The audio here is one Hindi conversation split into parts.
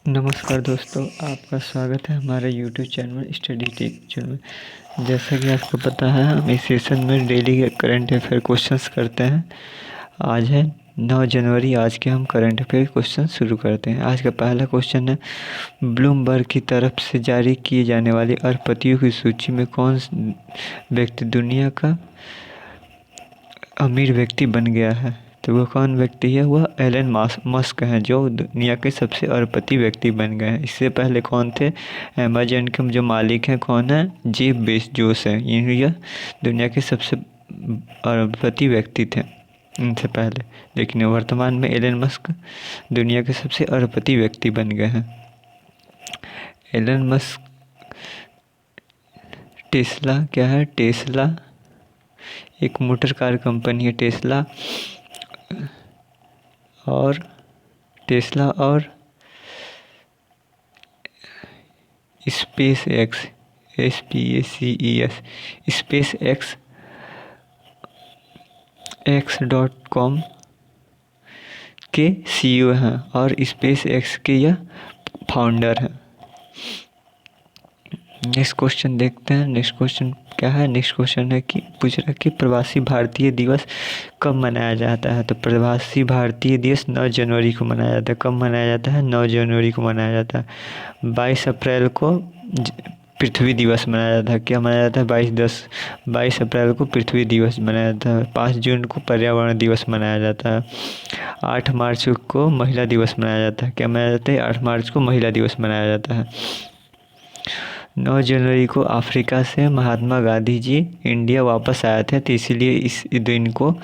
नमस्कार दोस्तों, आपका स्वागत है हमारे यूट्यूब चैनल स्टडी टीचर में। जैसा कि आपको पता है, हम इस सेशन में डेली के करंट अफेयर क्वेश्चंस करते हैं। आज है 9 जनवरी। आज के हम करंट अफेयर क्वेश्चन शुरू करते हैं। आज का पहला क्वेश्चन है, ब्लूमबर्ग की तरफ से जारी किए जाने वाली अरबपतियों की सूची में कौन व्यक्ति दुनिया का अमीर व्यक्ति बन गया है? तो वो कौन व्यक्ति है? वह एलन मस्क हैं, जो दुनिया के सबसे अरबपति व्यक्ति बन गए हैं। इससे पहले कौन थे? अमेजन के जो मालिक हैं कौन है? जेफ बेजोस हैं। यह दुनिया के सबसे अरबपति व्यक्ति थे इनसे पहले, लेकिन वर्तमान में एलन मस्क दुनिया के सबसे अरबपति व्यक्ति बन गए हैं। एलन मस्क टेस्ला क्या है? टेस्ला एक मोटर कार कंपनी है। टेस्ला और स्पेस एक्स, SPACES, स्पेस एक्स.com के CEO हैं और स्पेस एक्स के यह फाउंडर हैं। नेक्स्ट क्वेश्चन देखते हैं। नेक्स्ट क्वेश्चन क्या है? नेक्स्ट क्वेश्चन है कि पूछ रहा है कि प्रवासी भारतीय दिवस कब मनाया जाता है? तो प्रवासी भारतीय दिवस 9 जनवरी को मनाया जाता है। कब मनाया जाता है? 9 जनवरी को मनाया जाता है। 22 अप्रैल को पृथ्वी दिवस मनाया जाता है। क्या मनाया जाता है? 22 अप्रैल को पृथ्वी दिवस मनाया जाता है। 5 जून को पर्यावरण दिवस मनाया जाता है। 8 मार्च को महिला दिवस मनाया जाता है। क्या मनाया जाता है? 8 मार्च को महिला दिवस मनाया जाता है। 9 जनवरी को अफ्रीका से महात्मा गांधी जी इंडिया वापस आए थे, तो इसीलिए इस दिन को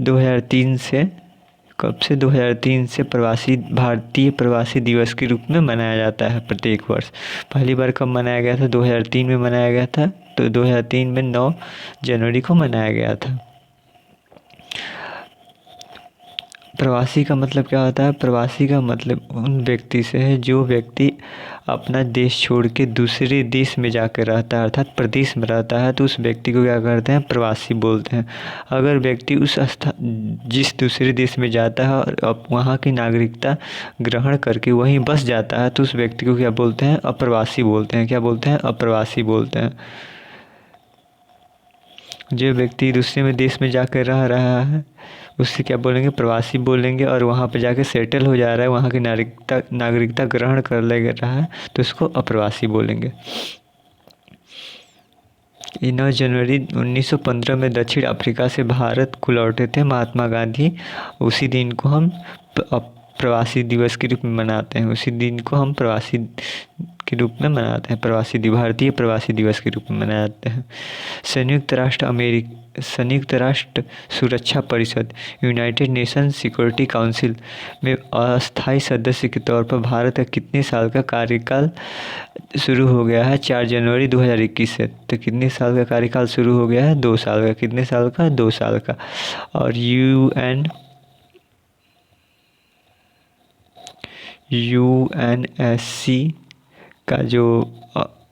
2003 से 2003 से भारतीय प्रवासी दिवस के रूप में मनाया जाता है प्रत्येक वर्ष। पहली बार कब मनाया गया था? 2003 में मनाया गया था। तो 2003 में 9 जनवरी को मनाया गया था। प्रवासी का मतलब क्या होता है? प्रवासी का मतलब उन व्यक्ति से है जो व्यक्ति अपना देश छोड़ के दूसरे देश में जाकर रहता है, अर्थात प्रदेश में रहता है, तो उस व्यक्ति को क्या करते हैं? प्रवासी बोलते हैं। अगर व्यक्ति जिस दूसरे देश में जाता है और अब वहाँ की नागरिकता ग्रहण करके वहीं बस जाता है, तो उस व्यक्ति को क्या बोलते हैं? अप्रवासी बोलते हैं। क्या बोलते हैं? अप्रवासी बोलते हैं। जो व्यक्ति दूसरे में देश में जाकर रह रहा है उससे क्या बोलेंगे? प्रवासी बोलेंगे। और वहाँ पे जाके सेटल हो जा रहा है, वहाँ की नागरिकता ग्रहण कर ले रहा है, तो उसको अप्रवासी बोलेंगे। 9 जनवरी 1915 में दक्षिण अफ्रीका से भारत को लौटे थे महात्मा गांधी। उसी दिन को हम प्रवासी दिवस के रूप में मनाते हैं। उसी दिन को हम प्रवासी के रूप में मनाते हैं। भारतीय प्रवासी दिवस के रूप में मनाते हैं। संयुक्त राष्ट्र सुरक्षा परिषद, यूनाइटेड नेशन सिक्योरिटी काउंसिल में अस्थायी सदस्य के तौर पर भारत का कितने साल का कार्यकाल शुरू हो गया है? 4 जनवरी 2021 से। तो कितने साल का कार्यकाल शुरू हो गया है? 2 साल का। कितने साल का? 2 साल का। और UNSC का जो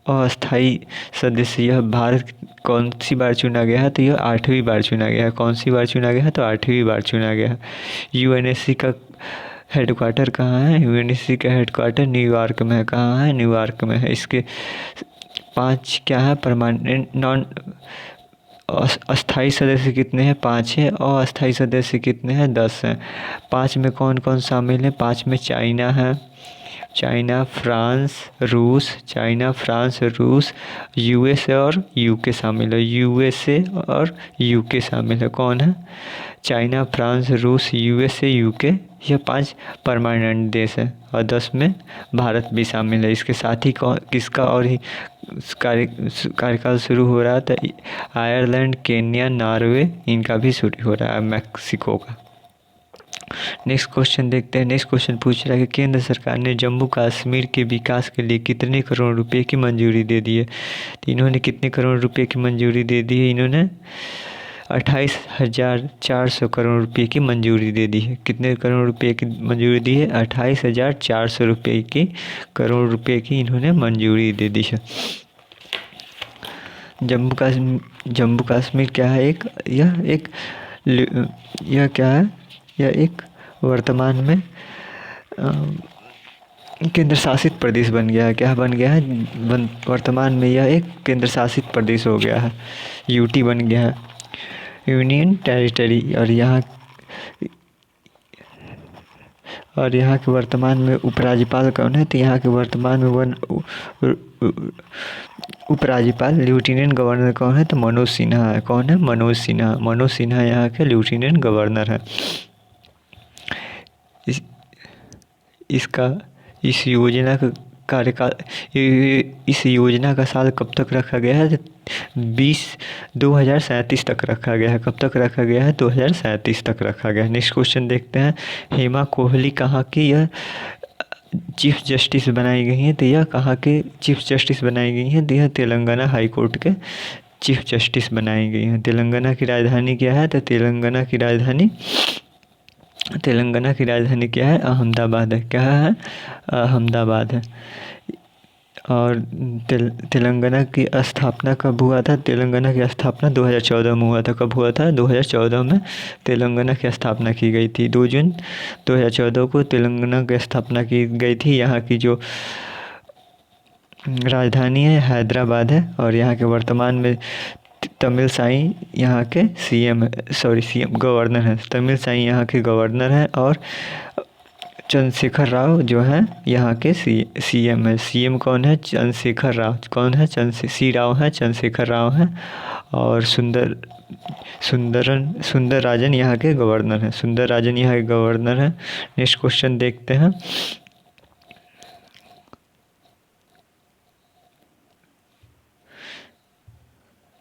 अस्थायी सदस्य यह भारत कौन सी बार चुना गया है? तो यह 8वीं बार चुना गया है। कौन सी बार चुना गया है? तो 8वीं बार चुना गया है। UNSC का हेडक्वार्टर कहाँ है? UNSC का हेडक्वार्टर न्यूयॉर्क में है। कहाँ है? न्यूयॉर्क में है। इसके 5 क्या है? परमानेंट अस्थाई सदस्य कितने हैं? 5 है। और अस्थाई सदस्य कितने हैं? 10 हैं। 5 में कौन कौन शामिल है? 5 में चाइना है। चाइना, फ्रांस, रूस, USA और UK शामिल है। USA और UK शामिल है। कौन है? चाइना, फ्रांस, रूस, USA, UK, यह 5 परमानेंट देश है। और 10 में भारत भी शामिल है। इसके साथ ही किसका और ही कार्यकाल शुरू हो रहा था? आयरलैंड, केन्या, नॉर्वे, इनका भी शुरू हो रहा है, मैक्सिको का। नेक्स्ट क्वेश्चन देखते हैं। नेक्स्ट क्वेश्चन पूछ रहा है कि केंद्र सरकार ने जम्मू कश्मीर के विकास के लिए कितने करोड़ रुपए की मंजूरी दे दी है? तो इन्होंने कितने करोड़ रुपए की मंजूरी दे दी है? इन्होंने 28,400 करोड़ रुपए की मंजूरी दे दी है। कितने करोड़ रुपए की मंजूरी दी है? 28,400 रुपये की करोड़ रुपए की इन्होंने मंजूरी दे दी है। जम्मू कश्मीर क्या है? यह क्या है? यह एक वर्तमान में केंद्र शासित प्रदेश बन गया है। क्या बन गया है? वर्तमान में यह एक केंद्र शासित प्रदेश हो गया है, यूटी बन गया है, यूनियन टेरिटरी। और यहाँ के वर्तमान में उपराज्यपाल कौन है? तो यहाँ के वर्तमान में उपराज्यपाल लेफ्टिनेंट गवर्नर कौन है? तो मनोज सिन्हा है। कौन है? मनोज सिन्हा। मनोज सिन्हा यहाँ के लेफ्टिनेंट गवर्नर है। इसका इस योजना का कार्यकाल, इस योजना का साल कब तक रखा गया है? 2037 तक रखा गया है। कब तक रखा गया है? 2037 तक रखा गया है। नेक्स्ट क्वेश्चन देखते हैं। हेमा कोहली कहाँ की यह चीफ जस्टिस बनाई गई हैं? तो यह कहाँ के चीफ जस्टिस बनाई गई हैं? तो यह तेलंगाना हाई कोर्ट के चीफ जस्टिस बनाई गई हैं। तेलंगाना की राजधानी क्या है? तो तेलंगाना की राजधानी क्या है? अहमदाबाद है। क्या है? अहमदाबाद है। और तेलंगाना की स्थापना कब हुआ था? तेलंगाना की स्थापना 2014 में हुआ था। कब हुआ था? 2014 में तेलंगाना की स्थापना की गई थी। 2 जून 2014 को तेलंगाना की स्थापना की गई थी। यहाँ की जो राजधानी है हैदराबाद है। और यहाँ के वर्तमान में तमिल साई यहाँ के सीएम गवर्नर हैं। तमिल साई यहाँ के गवर्नर हैं। और चंद्रशेखर राव जो हैं यहाँ के सीएम है। सीएम कौन है? चंद्रशेखर राव। कौन है? चंद्रशेखर राव हैं। और सुंदर राजन यहाँ के गवर्नर हैं। सुंदर राजन यहाँ के गवर्नर हैं। नेक्स्ट क्वेश्चन देखते हैं।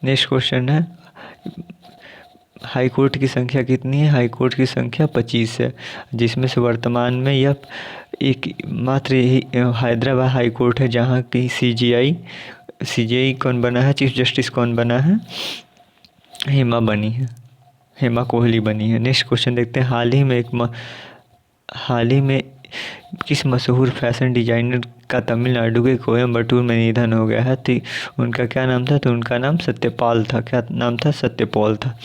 नेक्स्ट क्वेश्चन है, हाई कोर्ट की संख्या कितनी है? हाई कोर्ट की संख्या 25 है, जिसमें से वर्तमान में यह एक मात्र यही हैदराबाद हाई कोर्ट है जहाँ की सीजीआई कौन बना है? चीफ जस्टिस कौन बना है? हेमा कोहली बनी है। नेक्स्ट क्वेश्चन देखते हैं। हाल ही में किस मशहूर फैशन डिजाइनर का तमिलनाडु के कोयम्बटूर में निधन हो गया है? तो उनका क्या नाम था? तो उनका नाम सत्यपाल था। क्या नाम था? सत्यपाल था।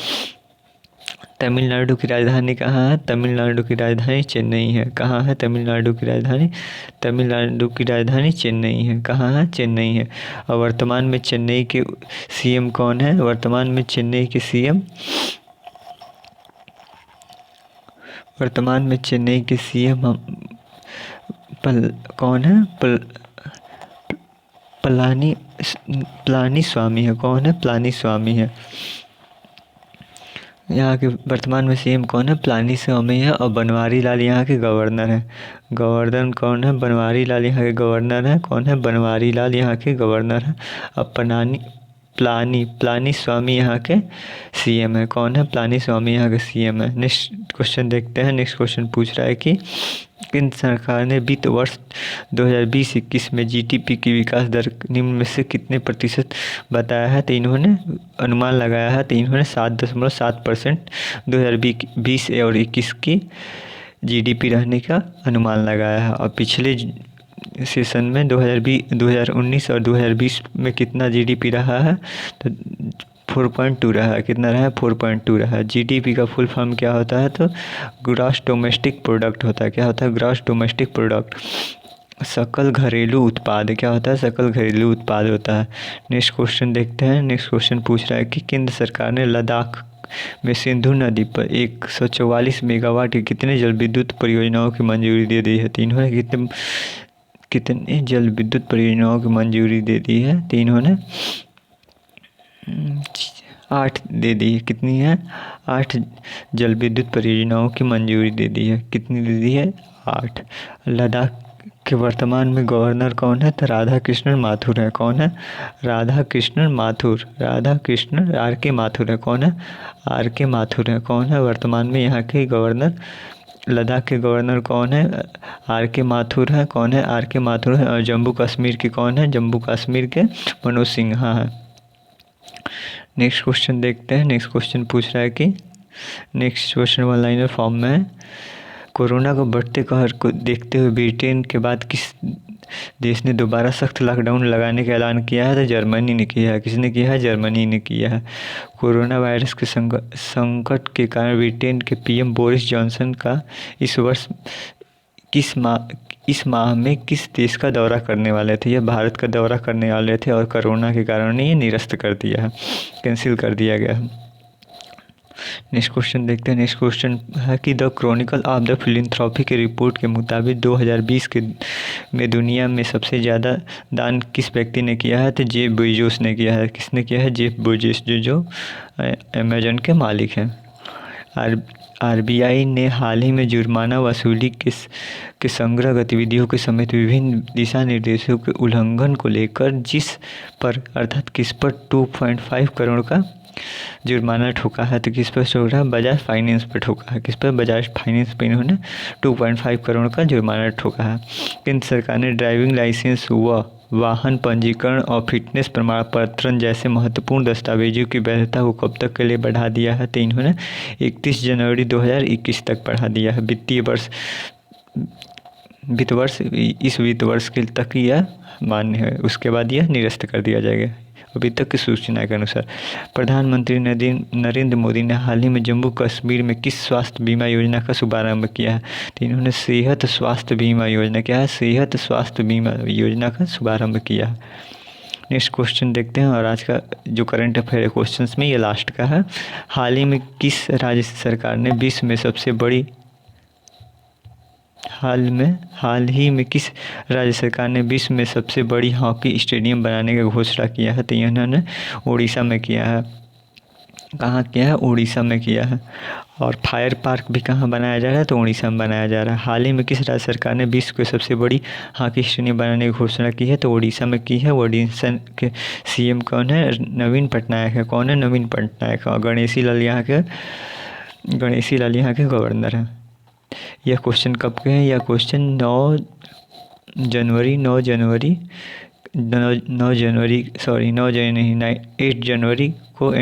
तमिलनाडु की राजधानी कहाँ है? तमिलनाडु की राजधानी चेन्नई है। कहाँ है तमिलनाडु की राजधानी? तमिलनाडु की राजधानी चेन्नई है। कहाँ है? चेन्नई है। और वर्तमान में चेन्नई के सीएम कौन है? वर्तमान में चेन्नई के सीएम कौन है? पलानी स्वामी है। कौन है? पलानी स्वामी है। यहाँ के वर्तमान में सीएम कौन है? पलानीस्वामी है। और बनवारी लाल यहाँ के गवर्नर हैं। गवर्नर कौन है? बनवारी लाल यहाँ के गवर्नर हैं। कौन है? बनवारी लाल यहाँ के गवर्नर हैं। अब पलानीस्वामी यहाँ के सीएम है। कौन है? पलानीस्वामी यहाँ के सीएम है। नेक्स्ट क्वेश्चन देखते हैं। नेक्स्ट क्वेश्चन पूछ रहा है कि केंद्र सरकार ने वित्त वर्ष 2020-21 में जीडीपी की विकास दर निम्न में से कितने प्रतिशत बताया है? तो इन्होंने अनुमान लगाया है। तो इन्होंने 7.7% 2020 और 21 की जीडीपी रहने का अनुमान लगाया है। और पिछले सेशन में 2019 और 2020 में कितना जीडीपी रहा है? तो 4.2 रहा है। कितना रहा है? 4.2 रहा है। जीडीपी का फुल फॉर्म क्या होता है? तो ग्रॉस डोमेस्टिक प्रोडक्ट होता है। क्या होता है? ग्रॉस डोमेस्टिक प्रोडक्ट, सकल घरेलू उत्पाद। क्या होता है? सकल घरेलू उत्पाद होता है। नेक्स्ट क्वेश्चन देखते हैं। नेक्स्ट क्वेश्चन पूछ रहा है कि केंद्र सरकार ने लद्दाख में सिंधु नदी पर 144 मेगावाट की कितने जल विद्युत परियोजनाओं की मंजूरी दे दी है? तो इन्होंने कितने जल विद्युत परियोजनाओं की मंजूरी दे दी है? तो इन्होंने 8 दे दी है। कितनी है? 8 जल विद्युत परियोजनाओं की मंजूरी दे दी है। कितनी दे दी है? 8। लद्दाख के वर्तमान में गवर्नर कौन है? तो राधा कृष्णन माथुर है। कौन है? राधा कृष्णन माथुर आर के माथुर है। कौन है? आर के माथुर है। कौन है वर्तमान में यहाँ के गवर्नर? लद्दाख के गवर्नर कौन है? आर के माथुर है। कौन है? आर के माथुर है। और जम्मू कश्मीर के कौन है? जम्मू कश्मीर के मनोज सिन्हा है। नेक्स्ट क्वेश्चन देखते हैं। नेक्स्ट क्वेश्चन पूछ रहा है कि next question one liner form में है। कोरोना को बढ़ते कहर को देखते हुए ब्रिटेन के बाद किस देश ने दोबारा सख्त लॉकडाउन लगाने का ऐलान किया है? तो जर्मनी ने किया है। किसने किया है? जर्मनी ने किया है। कोरोना वायरस के संकट के कारण ब्रिटेन के पीएम बोरिस जॉनसन का इस वर्ष इस माह में किस देश का दौरा करने वाले थे? यह भारत का दौरा करने वाले थे और कोरोना के कारण ये निरस्त कर दिया है, कैंसिल कर दिया गया है। नेक्स्ट क्वेश्चन देखते हैं। नेक्स्ट क्वेश्चन है कि the Chronicle of the philanthropy की रिपोर्ट के मुताबिक 2020 के में दुनिया में सबसे ज़्यादा दान किस व्यक्ति ने किया है? तो जेफ बेजोस ने किया है। किसने किया है? जेफ बेजोस, जो अमेजन के मालिक हैं। आरबीआई ने हाल ही में जुर्माना वसूली के संग्रह गतिविधियों के समेत विभिन्न दिशा निर्देशों के उल्लंघन को लेकर जिस पर अर्थात किस पर 2.5 करोड़ का जुर्माना ठोका है? तो किस पर ठोका है? बजाज फाइनेंस पर ठोका है। किस पर? बजाज फाइनेंस पर इन्होंने 2.5 करोड़ का जुर्माना ठोका है। केंद्र सरकार ने ड्राइविंग लाइसेंस व वाहन पंजीकरण और फिटनेस प्रमाण पत्र जैसे महत्वपूर्ण दस्तावेजों की वैधता को कब तक के लिए बढ़ा दिया है? तो इन्होंने 31 जनवरी 2021 तक बढ़ा दिया है। इस वित्त वर्ष के तक यह मान्य है, उसके बाद यह निरस्त कर दिया जाएगा। अभी तक की सूचना के अनुसार प्रधानमंत्री नरेंद्र मोदी ने हाल ही में जम्मू कश्मीर में किस स्वास्थ्य बीमा योजना का शुभारंभ किया है? तो इन्होंने सेहत स्वास्थ्य बीमा योजना, क्या है? सेहत स्वास्थ्य बीमा योजना का शुभारंभ किया है। नेक्स्ट क्वेश्चन देखते हैं और आज का जो करंट अफेयर क्वेश्चन में ये लास्ट का है। हाल ही में किस राज्य सरकार ने विश्व में सबसे बड़ी हाल ही में किस राज्य सरकार ने विश्व में सबसे बड़ी हॉकी स्टेडियम बनाने का घोषणा किया है? तो इन्होंने उड़ीसा में किया है। कहाँ किया है? उड़ीसा में किया है। और फायर पार्क भी कहाँ बनाया जा रहा है? तो उड़ीसा में बनाया जा रहा है। हाल ही में किस राज्य सरकार ने विश्व की सबसे बड़ी हॉकी स्टेडियम बनाने की घोषणा की है? तो उड़ीसा में की है। उड़ीसा के सीएम कौन है? नवीन पटनायक है। कौन है? नवीन पटनायक। और गणेशी लाल यहाँ के गवर्नर हैं। यह क्वेश्चन कब के हैं? यह क्वेश्चन 9 जनवरी 8 जनवरी को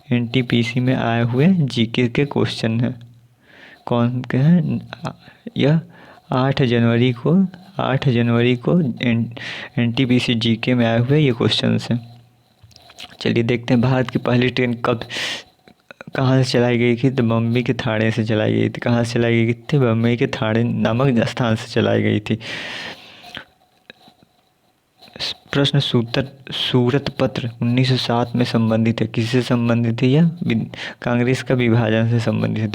एनटीपीसी में आए हुए जीके के क्वेश्चन हैं। कौन के हैं? यह 8 जनवरी को एनटीपीसी जीके में आए हुए ये क्वेश्चन हैं। चलिए देखते हैं भारत की पहली ट्रेन कहाँ से चलाई गई थी? तो बम्बई के थाने से चलाई गई थी। कहाँ से चलाई गई थी? बम्बई के थाने नामक स्थान से चलाई गई थी। प्रश्न सूरत पत्र 1907 में संबंधित है। किससे संबंधित है? यह कांग्रेस का विभाजन से संबंधित है।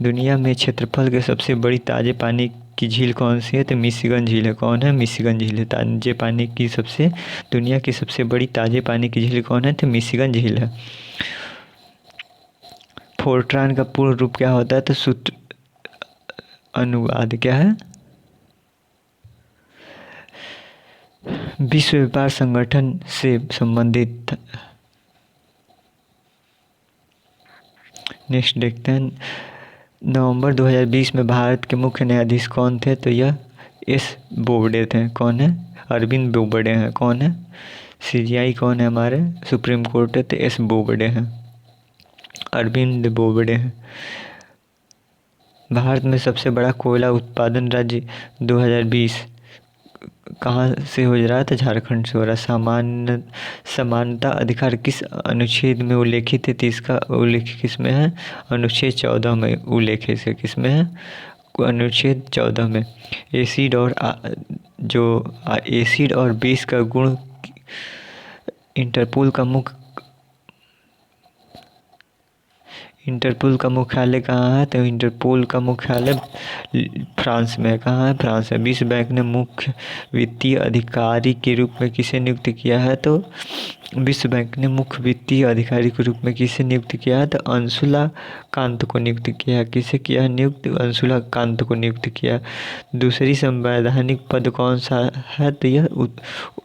दुनिया में क्षेत्रफल के सबसे बड़ी ताजे पानी की झील कौन सी है? तो मिशिगन झील है। कौन है? मिशिगन झील है। ताजे पानी की दुनिया की सबसे बड़ी ताजे पानी की झील कौन है? तो मिशिगन झील है। फोर्ट्रान का पूर्ण रूप क्या होता है? तो सूत्र अनुवाद क्या है? विश्व व्यापार संगठन से संबंधित। नेक्स्ट देखते हैं। नवंबर 2020 में भारत के मुख्य न्यायाधीश कौन थे? तो यह एस बोबडे थे। कौन है? अरविंद बोबडे हैं। कौन है? सीजीआई कौन है? हमारे सुप्रीम कोर्ट है, तो एस बोबडे हैं, अरविंद बोबडे हैं। भारत में सबसे बड़ा कोयला उत्पादन राज्य 2020 कहाँ से हो रहा है? तो झारखंड से हो रहा है। समानता अधिकार किस अनुच्छेद में उल्लेखित है? तो इसका उल्लेख किस में है? अनुच्छेद 14 में उल्लेखित है। किस में है? अनुच्छेद 14 में। एसिड और बेस का गुण इंटरपोल का मुख्यालय कहाँ है? तो इंटरपोल का मुख्यालय फ्रांस में है। कहाँ है? फ्रांस में। विश्व बैंक ने मुख्य वित्तीय अधिकारी के रूप में किसे नियुक्त किया है? तो विश्व बैंक ने मुख्य वित्तीय अधिकारी के रूप में किसे नियुक्त किया है? तो अंशुला कांत को नियुक्त किया है। किसे किया है नियुक्त? अंशुला कांत को नियुक्त किया। दूसरी संवैधानिक पद कौन सा है? तो यह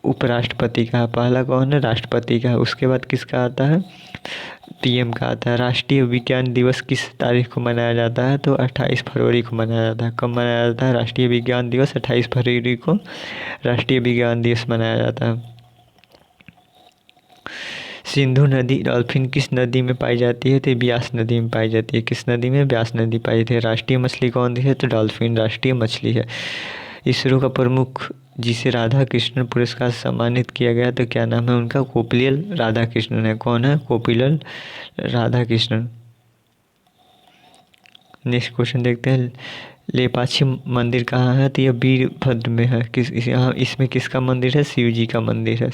उपराष्ट्रपति का है। पहला कौन है? राष्ट्रपति का है। उसके बाद किसका आता है? पीएम का आता है। राष्ट्रीय विज्ञान दिवस किस तारीख को मनाया जाता है? तो 28 फरवरी को मनाया जाता है। कब मनाया जाता है राष्ट्रीय विज्ञान दिवस? 28 फरवरी को राष्ट्रीय विज्ञान दिवस मनाया जाता है। सिंधु नदी डॉल्फिन किस नदी में पाई जाती है? तो ब्यास नदी में पाई जाती है। किस नदी में? ब्यास नदी पाई जाती है। राष्ट्रीय मछली कौन सी है? तो डॉल्फिन राष्ट्रीय मछली है। इसरो का प्रमुख जिसे राधा कृष्णन पुरस्कार से सम्मानित किया गया, तो क्या नाम है उनका? कोपियल राधा कृष्णन है। कौन है? कोपियल राधा कृष्णन। नेक्स्ट क्वेश्चन देखते हैं। लेपाक्षी मंदिर कहाँ है? तो यह वीरभद्र में है। यहाँ इसमें किसका मंदिर है? शिव जी का मंदिर है।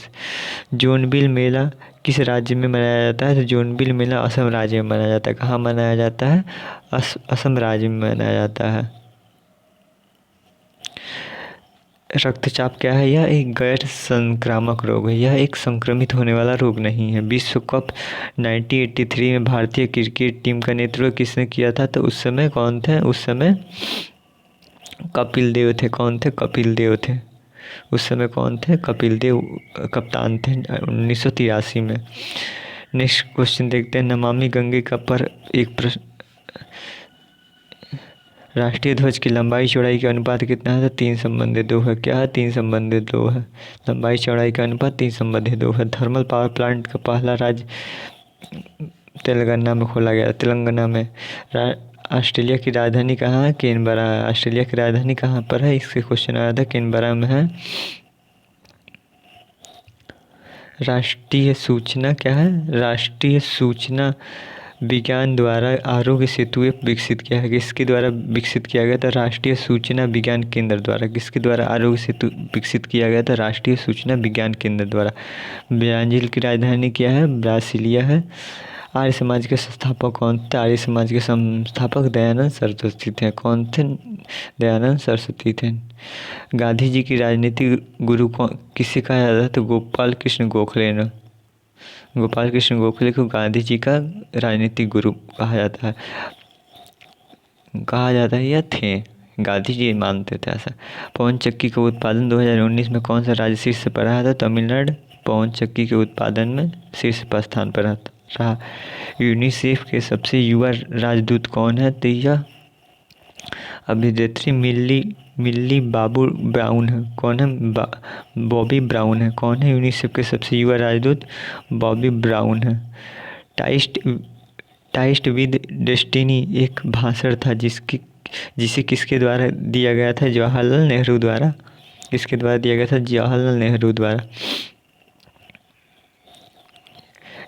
जोनबिल मेला किस राज्य में मनाया जाता है? तो जोनबिल मेला असम राज्य में मनाया जाता है। कहाँ मनाया जाता है? असम राज्य में मनाया जाता है। रक्तचाप क्या है? यह एक गैर संक्रामक रोग है। यह एक संक्रमित होने वाला रोग नहीं है। विश्व कप 1983 में भारतीय क्रिकेट टीम का नेतृत्व किसने किया था? तो उस समय कौन थे? उस समय कपिल देव थे। कौन थे? कपिल देव थे। उस समय कौन थे? कपिल देव कप्तान थे 1983 में। नेक्स्ट क्वेश्चन देखते हैं। नमामि गंगे का पर एक प्रश्न, राष्ट्रीय ध्वज की लंबाई चौड़ाई का अनुपात कितना है? तो 3:2 है। क्या है? 3:2 है। लंबाई चौड़ाई का अनुपात 3:2 है। थर्मल पावर प्लांट का पहला राज्य तेलंगाना में खोला गया। तेलंगाना में। ऑस्ट्रेलिया की राजधानी कहाँ है? कैनबरा है। ऑस्ट्रेलिया की राजधानी कहाँ पर है? इससे क्वेश्चन आया था। कैनबरा में है। राष्ट्रीय सूचना क्या है? राष्ट्रीय सूचना विज्ञान द्वारा आरोग्य सेतु ऐप विकसित किया है। किसके द्वारा विकसित किया गया था? राष्ट्रीय सूचना विज्ञान केंद्र द्वारा। किसके द्वारा आरोग्य सेतु विकसित किया गया था? राष्ट्रीय सूचना विज्ञान केंद्र द्वारा। ब्राज़ील की राजधानी क्या है? ब्रासिलिया है। आर्य समाज के संस्थापक कौन थे? आर्य समाज के संस्थापक दयानंद सरस्वती थे। कौन थे? दयानंद सरस्वती थे। गांधी जी की राजनीतिक गुरु कौन किसे कहा जाता है? तो गोपाल कृष्ण गोखले ने। गोपाल कृष्ण गोखले को गांधी जी का राजनीतिक गुरु कहा जाता है। या थे। गांधी जी मानते थे ऐसा। पवन चक्की का उत्पादन 2019 में कौन सा राज्य शीर्ष पर रहा था? तमिलनाडु पवन चक्की के उत्पादन में शीर्ष पर स्थान पर रहा। यूनिसेफ के सबसे युवा राजदूत कौन है? तो यह अभिनेत्री मिल्ली बाबू ब्राउन है। कौन है? बॉबी ब्राउन है। कौन है यूनिसेफ के सबसे युवा राजदूत? बॉबी ब्राउन है। टाइस्ट विद डेस्टिनी एक भाषण था जिसे किसके द्वारा दिया गया था? जवाहरलाल नेहरू द्वारा। किसके द्वारा दिया गया था? जवाहरलाल नेहरू द्वारा।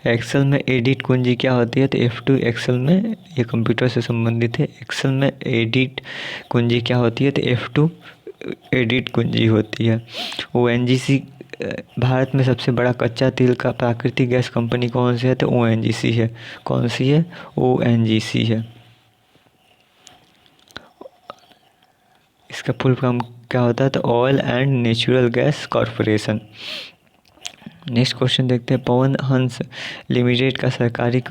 एक्सेल में एडिट कुंजी क्या होती है? तो F2 एक्सेल में, ये कंप्यूटर से संबंधित है। एक्सेल में एडिट कुंजी क्या होती है? तो F2 एडिट कुंजी होती है। ONGC भारत में सबसे बड़ा कच्चा तेल का प्राकृतिक गैस कंपनी कौन सी है? तो ONGC है। कौन सी है? ONGC है। इसका फुल फॉर्म क्या होता है? तो oil and natural gas corporation. Next question देखते हैं। पवन हंस लिमिटेड का सरकारी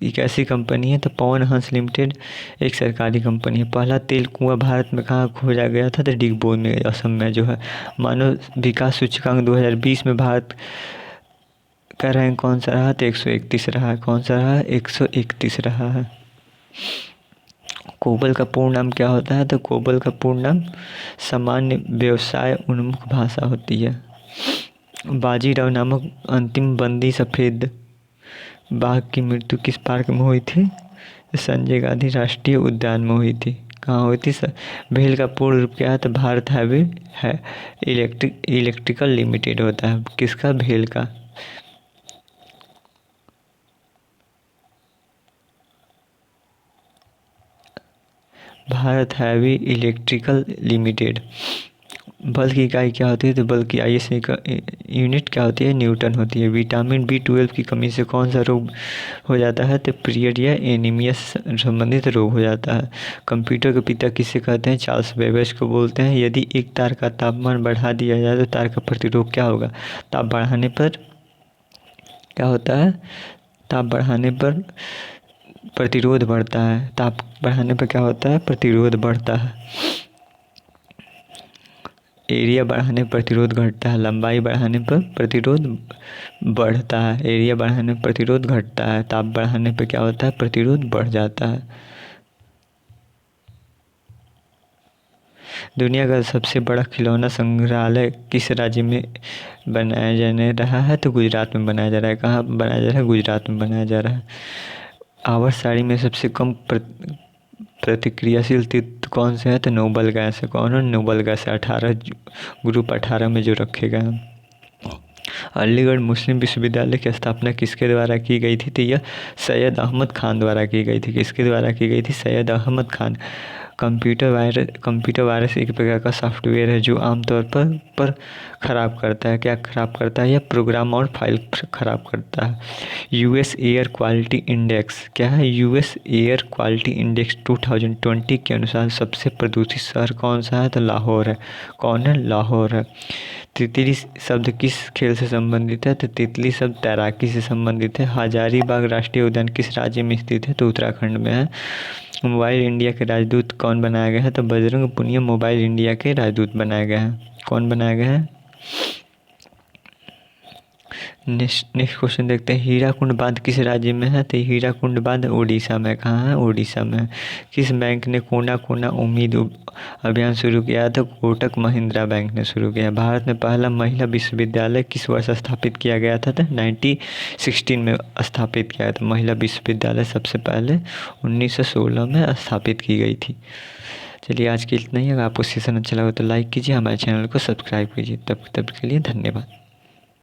एक ऐसी कंपनी है। तो पवन हंस लिमिटेड एक सरकारी कंपनी है। पहला तेल कुआं भारत में कहाँ खोजा गया था? तो डिगबोई में, असम में जो है। मानव विकास सूचकांक 2020 में भारत का रैंक कौन सा रहा? तो 131 रहा है। कौन सा रहा है? 131 रहा है। कोबल का पूर्ण नाम क्या होता है? तो कोबल का पूर्ण नाम सामान्य व्यवसाय उन्मुख भाषा होती है। बाजीराव नामक अंतिम बंदी सफ़ेद बाघ की मृत्यु किस पार्क में हुई थी? संजय गांधी राष्ट्रीय उद्यान में हुई थी। कहाँ हुई थी? भेल का पूर्ण रूप क्या है? तो भारत हैवी है इलेक्ट्रिकल लिमिटेड होता है। किसका? भेल का। Bharat heavy electrical limited. बल की इकाई क्या होती है? तो बल की ISI का यूनिट क्या होती है? न्यूटन होती है। विटामिन B12 की कमी से कौन सा रोग हो जाता है? तो पीरियड या एनीमिया से संबंधित रोग हो जाता है। कंप्यूटर के पिता किसे कहते हैं? चार्ल्स बेबेज को बोलते हैं। यदि एक तार का तापमान बढ़ा दिया जाए तो तार का प्रतिरोध क्या होगा? ताप बढ़ाने पर क्या होता है? ताप बढ़ाने पर प्रतिरोध बढ़ता है। ताप बढ़ाने पर क्या होता है? प्रतिरोध बढ़ता है। एरिया बढ़ाने पर प्रतिरोध घटता है। लंबाई बढ़ाने पर प्रतिरोध बढ़ता है। एरिया बढ़ाने पर प्रतिरोध घटता है। ताप बढ़ाने पर क्या होता है? प्रतिरोध बढ़ जाता है। दुनिया का सबसे बड़ा खिलौना संग्रहालय किस राज्य में बनाया जाने रहा है? तो गुजरात में बनाया जा रहा है। कहाँ बनाया जा रहा है? गुजरात में बनाया जा रहा है। आवर्त सारणी में सबसे कम प्रतिक्रियाशील तत्व कौन से है? तो नोबल गैस है। कौन है? नोबल गैस है। 18 ग्रुप 18 में जो रखे गए हैं। अलीगढ़ मुस्लिम विश्वविद्यालय की स्थापना किसके द्वारा की गई थी? तो यह सैयद अहमद खान द्वारा की गई थी। किसके द्वारा की गई थी? सैयद अहमद खान। कंप्यूटर वायरस एक प्रकार का सॉफ्टवेयर है जो आमतौर पर ख़राब करता है। क्या ख़राब करता है? यह प्रोग्राम और फाइल ख़राब करता है। यूएस एयर क्वालिटी इंडेक्स क्या है? यूएस एयर क्वालिटी इंडेक्स 2020 के अनुसार सबसे प्रदूषित शहर कौन सा है? तो लाहौर है। कौन है? लाहौर है। तितली शब्द किस खेल से संबंधित है? तो तितली शब्द तैराकी से संबंधित है। हजारीबाग राष्ट्रीय उद्यान किस राज्य में स्थित है? तो उत्तराखंड में है। मोबाइल इंडिया के राजदूत कौन बनाया गया है? तो बजरंग पुनिया मोबाइल इंडिया के राजदूत बनाया गया है। कौन बनाया गया है? नेक्स्ट क्वेश्चन देखते हैं। हीराकुंड बांध किस राज्य में है? तो हीराकुंड बांध उड़ीसा में। कहाँ है? उड़ीसा में। किस बैंक ने कोना कोना उम्मीद अभियान शुरू किया? तो कोटक महिंद्रा बैंक ने शुरू किया। भारत में पहला महिला विश्वविद्यालय किस वर्ष स्थापित किया गया था? तो 1916 में स्थापित किया था। महिला विश्वविद्यालय सबसे पहले 1916 में स्थापित की गई थी। चलिए आज के इतना ही। अगर आपको सेशन अच्छा लगा तो लाइक कीजिए, हमारे चैनल को सब्सक्राइब कीजिए। तब के लिए धन्यवाद।